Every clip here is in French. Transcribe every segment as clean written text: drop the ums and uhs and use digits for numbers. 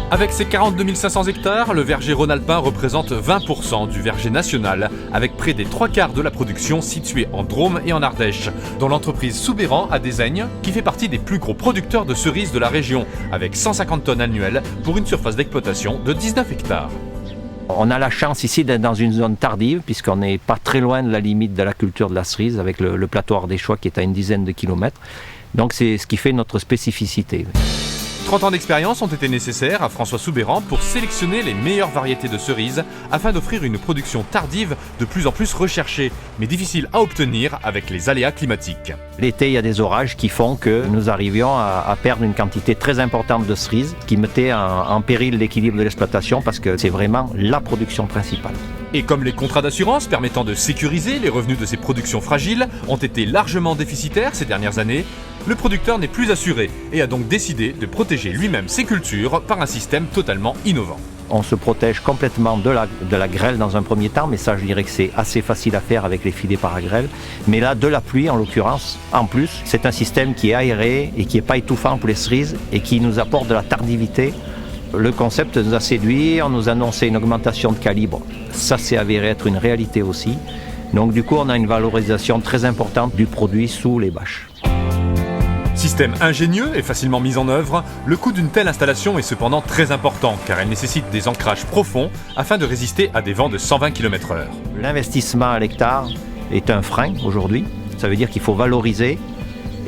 Avec ses 42 500 hectares, le verger rhône-alpin représente 20% du verger national, avec près des 3/4 de la production située en Drôme et en Ardèche, dont l'entreprise Soubeyran à Dézaigne, qui fait partie des plus gros producteurs de cerises de la région, avec 150 tonnes annuelles pour une surface d'exploitation de 19 hectares. On a la chance ici d'être dans une zone tardive, puisqu'on n'est pas très loin de la limite de la culture de la cerise, avec le plateau ardéchois qui est à une dizaine de kilomètres. Donc c'est ce qui fait notre spécificité. 30 ans d'expérience ont été nécessaires à François Soubeyran pour sélectionner les meilleures variétés de cerises afin d'offrir une production tardive de plus en plus recherchée, mais difficile à obtenir avec les aléas climatiques. L'été, il y a des orages qui font que nous arrivions à perdre une quantité très importante de cerises, qui mettait en péril l'équilibre de l'exploitation parce que c'est vraiment la production principale. Et comme les contrats d'assurance permettant de sécuriser les revenus de ces productions fragiles ont été largement déficitaires ces dernières années, le producteur n'est plus assuré et a donc décidé de protéger lui-même ses cultures par un système totalement innovant. On se protège complètement de la grêle dans un premier temps, mais ça je dirais que c'est assez facile à faire avec les filets paragrêle. Mais là, de la pluie en l'occurrence, en plus, c'est un système qui est aéré et qui n'est pas étouffant pour les cerises et qui nous apporte de la tardivité. Le concept nous a séduit, on nous annonçait une augmentation de calibre. Ça s'est avéré être une réalité aussi. Donc du coup, on a une valorisation très importante du produit sous les bâches. Système ingénieux et facilement mis en œuvre, le coût d'une telle installation est cependant très important car elle nécessite des ancrages profonds afin de résister à des vents de 120 km/h. L'investissement à l'hectare est un frein aujourd'hui. Ça veut dire qu'il faut valoriser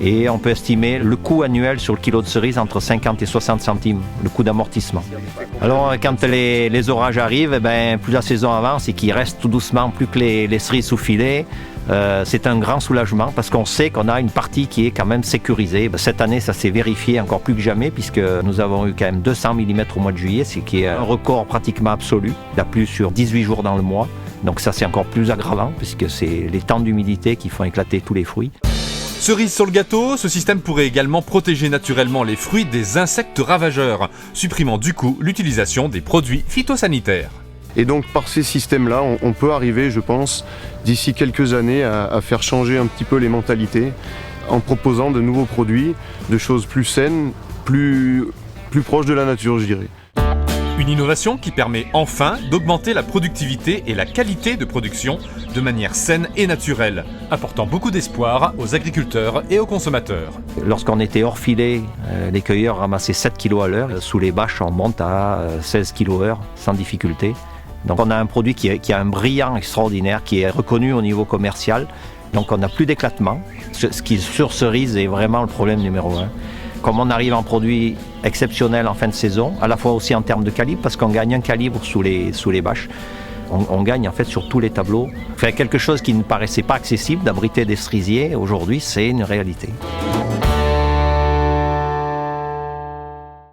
et on peut estimer le coût annuel sur le kilo de cerise entre 50 et 60 centimes, le coût d'amortissement. Alors quand les orages arrivent, plus la saison avance et qu'il reste tout doucement plus que les cerises sous filet, c'est un grand soulagement parce qu'on sait qu'on a une partie qui est quand même sécurisée. Cette année, ça s'est vérifié encore plus que jamais puisque nous avons eu quand même 200 mm au mois de juillet, ce qui est un record pratiquement absolu. Il a plu sur 18 jours dans le mois, donc ça c'est encore plus aggravant puisque c'est les temps d'humidité qui font éclater tous les fruits. Cerise sur le gâteau, ce système pourrait également protéger naturellement les fruits des insectes ravageurs, supprimant du coup l'utilisation des produits phytosanitaires. Et donc par ces systèmes-là, on peut arriver, je pense, d'ici quelques années à faire changer un petit peu les mentalités en proposant de nouveaux produits, de choses plus saines, plus proches de la nature, je dirais. Une innovation qui permet enfin d'augmenter la productivité et la qualité de production de manière saine et naturelle, apportant beaucoup d'espoir aux agriculteurs et aux consommateurs. Lorsqu'on était hors filet, les cueilleurs ramassaient 7 kg à l'heure. Sous les bâches, on monte à 16 kg/h sans difficulté. Donc on a un produit qui a un brillant extraordinaire, qui est reconnu au niveau commercial. Donc on n'a plus d'éclatement, ce qui sur cerise est vraiment le problème numéro 1. Comme on arrive en produit exceptionnel en fin de saison, à la fois aussi en termes de calibre, parce qu'on gagne un calibre sous les bâches, on gagne en fait sur tous les tableaux. Faire quelque chose qui ne paraissait pas accessible, d'abriter des cerisiers, aujourd'hui c'est une réalité.